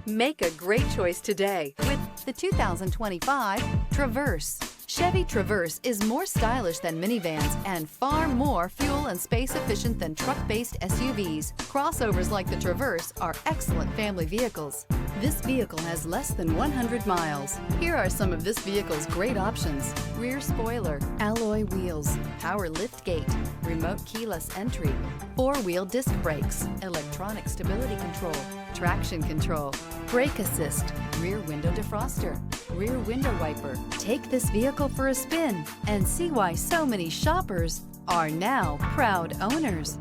Make a great choice today with the 2025 Traverse. Chevy Traverse is more stylish than minivans and far more fuel and space efficient than truck-based SUVs. Crossovers like the Traverse are excellent family vehicles. This vehicle has less than 100 miles. Here are some of this vehicle's great options: rear spoiler, alloy wheels, power liftgate, remote keyless entry, four-wheel disc brakes, electronic stability control, traction control, brake assist, rear window defroster, rear window wiper. Take this vehicle for a spin and see why so many shoppers are now proud owners.